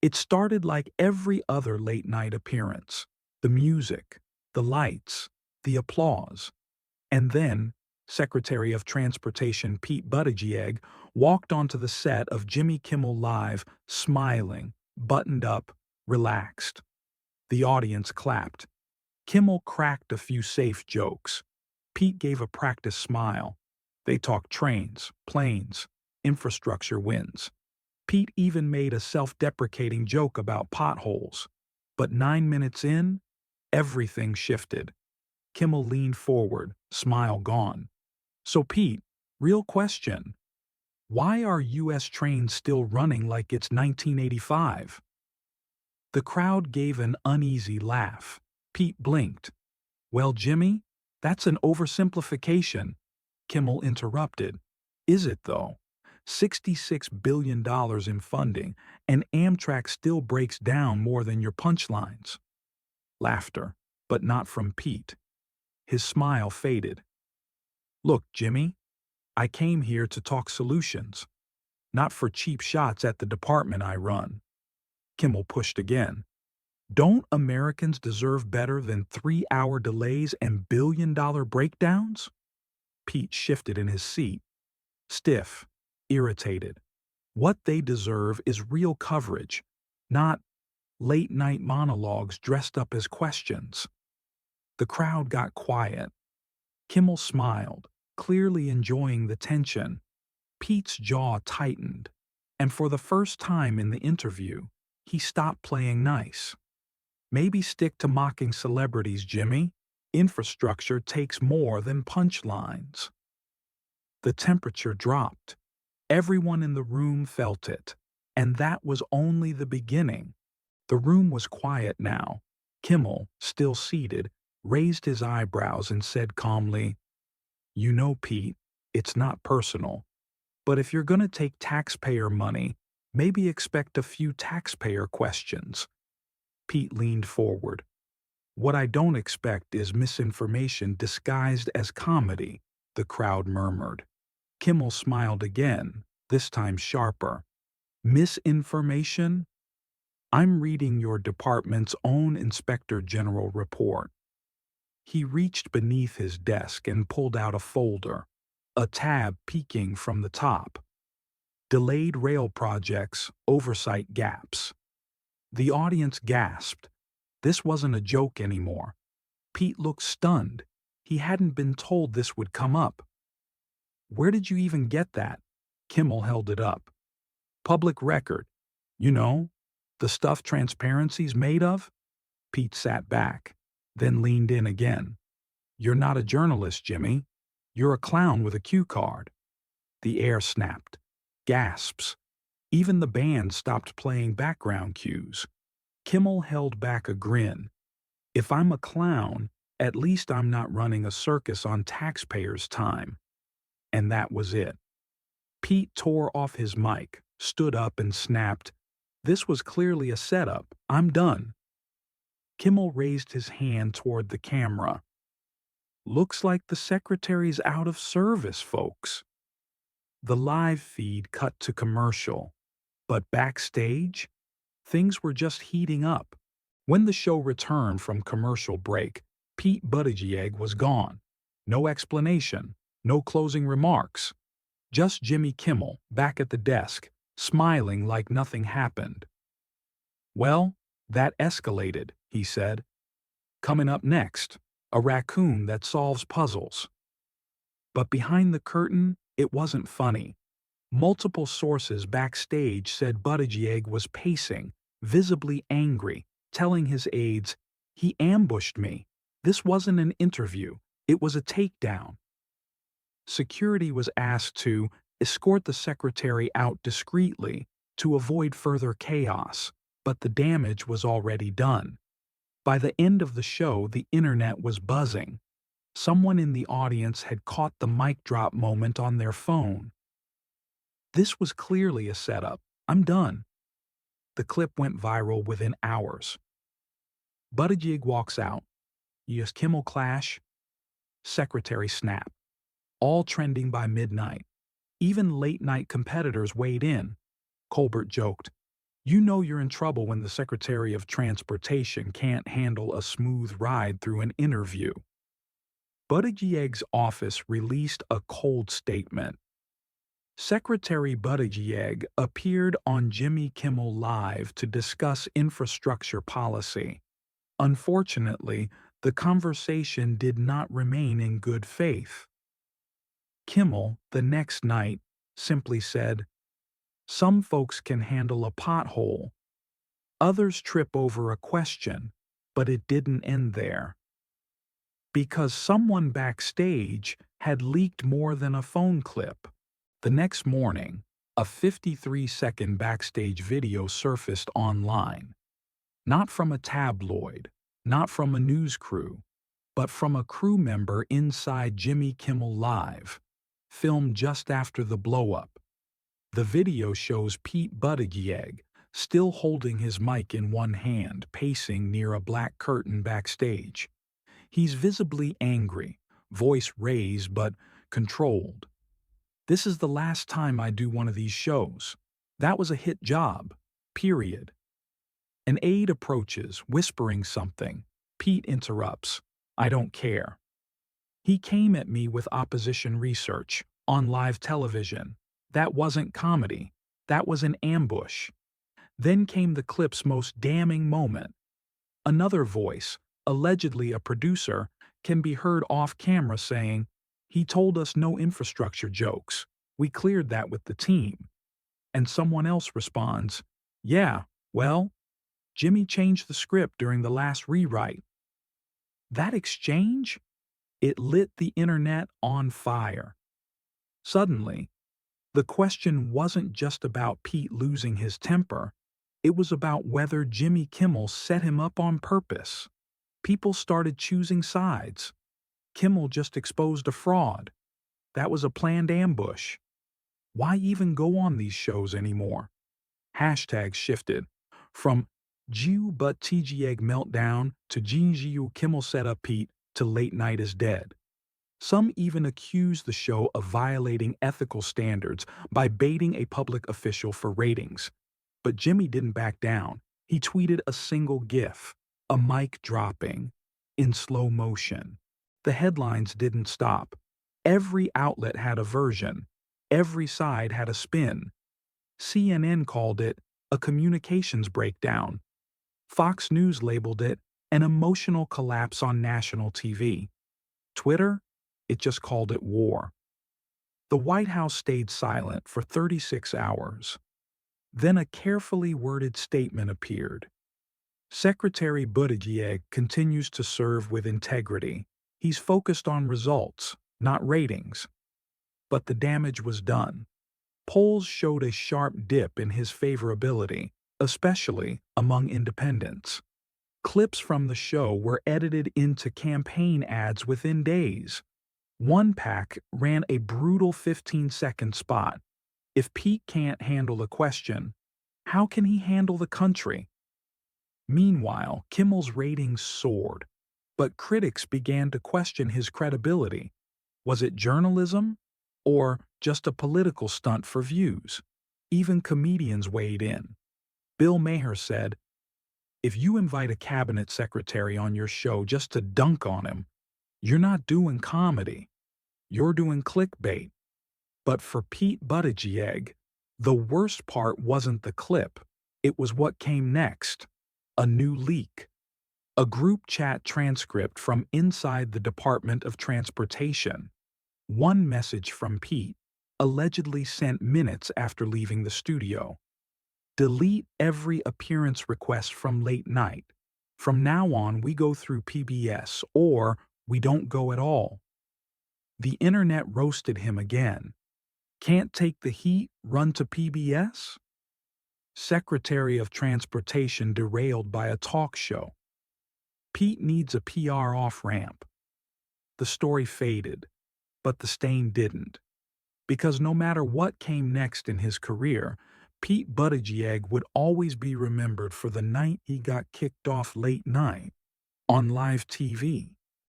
It started like every other late-night appearance. The music, the lights, the applause. And then, Secretary of Transportation Pete Buttigieg walked onto the set of Jimmy Kimmel Live, smiling, buttoned up, relaxed. The audience clapped. Kimmel cracked a few safe jokes. Pete gave a practice smile. They talked trains, planes, infrastructure wins. Pete even made a self-deprecating joke about potholes. But 9 minutes in, everything shifted. Kimmel leaned forward, smile gone. So Pete, real question. Why are U.S. trains still running like it's 1985? The crowd gave an uneasy laugh. Pete blinked. Well, Jimmy, that's an oversimplification. Kimmel interrupted. Is it, though? $66 billion in funding, and Amtrak still breaks down more than your punchlines. Laughter, but not from Pete. His smile faded. Look, Jimmy, I came here to talk solutions, not for cheap shots at the department I run. Kimmel pushed again. Don't Americans deserve better than 3-hour delays and billion-dollar breakdowns? Pete shifted in his seat, stiff, irritated. What they deserve is real coverage, not late-night monologues dressed up as questions. The crowd got quiet. Kimmel smiled, clearly enjoying the tension. Pete's jaw tightened, and for the first time in the interview, he stopped playing nice. Maybe stick to mocking celebrities, Jimmy. Infrastructure takes more than punchlines. The temperature dropped. Everyone in the room felt it, and that was only the beginning. The room was quiet now. Kimmel, still seated, raised his eyebrows and said calmly, You know, Pete, it's not personal. But if you're going to take taxpayer money, maybe expect a few taxpayer questions. Pete leaned forward. What I don't expect is misinformation disguised as comedy, the crowd murmured. Kimmel smiled again, this time sharper. Misinformation? I'm reading your department's own Inspector General report. He reached beneath his desk and pulled out a folder, a tab peeking from the top. Delayed rail projects, oversight gaps. The audience gasped. This wasn't a joke anymore. Pete looked stunned. He hadn't been told this would come up. Where did you even get that? Kimmel held it up. Public record. You know, the stuff transparency's made of? Pete sat back, then leaned in again. You're not a journalist, Jimmy. You're a clown with a cue card. The air snapped. Gasps. Even the band stopped playing background cues. Kimmel held back a grin. If I'm a clown, at least I'm not running a circus on taxpayers' time. And that was it. Pete tore off his mic, stood up and snapped, This was clearly a setup. I'm done. Kimmel raised his hand toward the camera. Looks like the secretary's out of service, folks. The live feed cut to commercial. But backstage? Things were just heating up. When the show returned from commercial break, Pete Buttigieg was gone. No explanation, no closing remarks. Just Jimmy Kimmel, back at the desk, smiling like nothing happened. Well, that escalated, he said. Coming up next, a raccoon that solves puzzles. But behind the curtain, it wasn't funny. Multiple sources backstage said Buttigieg was pacing, visibly angry, telling his aides, He ambushed me. This wasn't an interview. It was a takedown. Security was asked to escort the secretary out discreetly to avoid further chaos, but the damage was already done. By the end of the show, the internet was buzzing. Someone in the audience had caught the mic drop moment on their phone. This was clearly a setup. I'm done. The clip went viral within hours. Buttigieg walks out. U.S. Kimmel clash. Secretary snap. All trending by midnight. Even late-night competitors weighed in. Colbert joked, You know you're in trouble when the Secretary of Transportation can't handle a smooth ride through an interview. Buttigieg's office released a cold statement. Secretary Buttigieg appeared on Jimmy Kimmel Live to discuss infrastructure policy. Unfortunately, the conversation did not remain in good faith. Kimmel, the next night, simply said, "Some folks can handle a pothole. Others trip over a question, but it didn't end there. Because someone backstage had leaked more than a phone clip." The next morning, a 53-second backstage video surfaced online. Not from a tabloid, not from a news crew, but from a crew member inside Jimmy Kimmel Live, filmed just after the blowup. The video shows Pete Buttigieg, still holding his mic in one hand, pacing near a black curtain backstage. He's visibly angry, voice raised but controlled. "This is the last time I do one of these shows. That was a hit job. Period." An aide approaches, whispering something. Pete interrupts. "I don't care. He came at me with opposition research, on live television. That wasn't comedy. That was an ambush." Then came the clip's most damning moment. Another voice, allegedly a producer, can be heard off camera saying, "He told us no infrastructure jokes. We cleared that with the team." And someone else responds, "Yeah, well, Jimmy changed the script during the last rewrite." That exchange? It lit the internet on fire. Suddenly, the question wasn't just about Pete losing his temper. It was about whether Jimmy Kimmel set him up on purpose. People started choosing sides. Kimmel just exposed a fraud. That was a planned ambush. Why even go on these shows anymore? Hashtags shifted from Jiu Buttigieg meltdown to Jiu Kimmel set up Pete to late night is dead. Some even accused the show of violating ethical standards by baiting a public official for ratings. But Jimmy didn't back down. He tweeted a single GIF, a mic dropping, in slow motion. The headlines didn't stop. Every outlet had a version. Every side had a spin. CNN called it a communications breakdown. Fox News labeled it an emotional collapse on national TV. Twitter? It just called it war. The White House stayed silent for 36 hours. Then a carefully worded statement appeared. Secretary Buttigieg continues to serve with integrity. He's focused on results, not ratings. But the damage was done. Polls showed a sharp dip in his favorability, especially among independents. Clips from the show were edited into campaign ads within days. One PAC ran a brutal 15-second spot. If Pete can't handle a question, how can he handle the country? Meanwhile, Kimmel's ratings soared, but critics began to question his credibility. Was it journalism or just a political stunt for views? Even comedians weighed in. Bill Maher said, "If you invite a cabinet secretary on your show just to dunk on him, you're not doing comedy. You're doing clickbait." But for Pete Buttigieg, the worst part wasn't the clip. It was what came next. A new leak. A group chat transcript from inside the Department of Transportation. One message from Pete, allegedly sent minutes after leaving the studio. "Delete every appearance request from late night. From now on, we go through PBS, or we don't go at all." The internet roasted him again. Can't take the heat, run to PBS? Secretary of Transportation derailed by a talk show. Pete needs a PR off-ramp. The story faded, but the stain didn't. Because no matter what came next in his career, Pete Buttigieg would always be remembered for the night he got kicked off late night on live TV.